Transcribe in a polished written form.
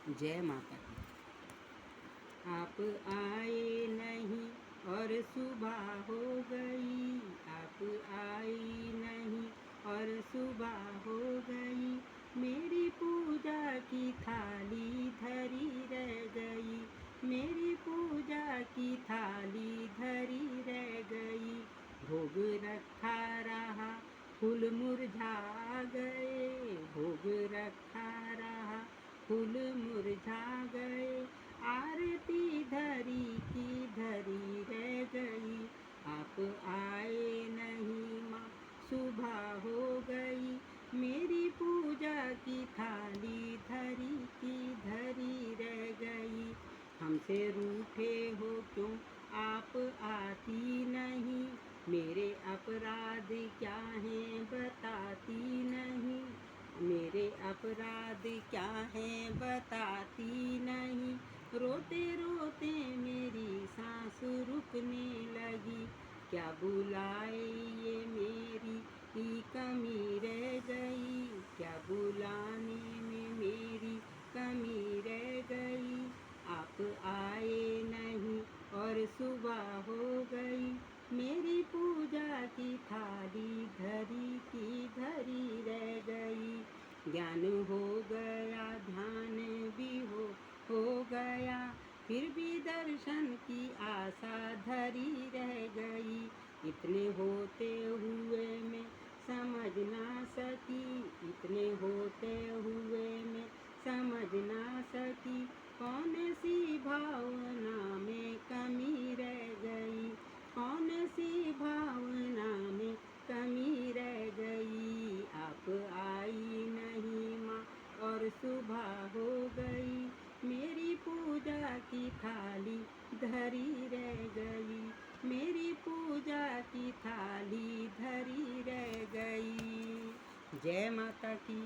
जय माता की। आप आए नहीं और सुबह हो गई, आप आए नहीं और सुबह हो गई, मेरी पूजा की थाली धरी रह गई, मेरी पूजा की थाली धरी रह गई। भोग रखा रहा फूल मुरझा गए, भोग रखा रहा फूल मुरझा गए, आरती धरी की धरी रह गई, आप आए नहीं माँ सुबह हो गई, मेरी पूजा की थाली धरी की धरी रह गई। हमसे रूठे हो क्यों आप आती नहीं, मेरे अपराध क्या हैं बताती नहीं, मेरे अपराध क्या हैं बताती नहीं, रोते रोते मेरी सांस रुकने लगी, क्या बुलाए ये मेरी ही कमी रह गई, क्या बुलाने में मेरी कमी रह गई, आप आए नहीं और सुबह हो गई, मेरी पूजा की थाली धरी की धरी रह गई। ज्ञान हो गया ध्यान भी हो गया, फिर भी दर्शन की आशा धरी रह गई, इतने होते हुए मैं समझ ना सकी, इतने होते हुए मैं समझ ना सकी, कौन सी भावना में कमी रह गई, कौन सी भावना में कमी रह गई, आप आई नहीं माँ और सुबह हो गई, मेरी पूजा की थाली धरी रह गई, मेरी पूजा की थाली धरी रह गई। जय माता की।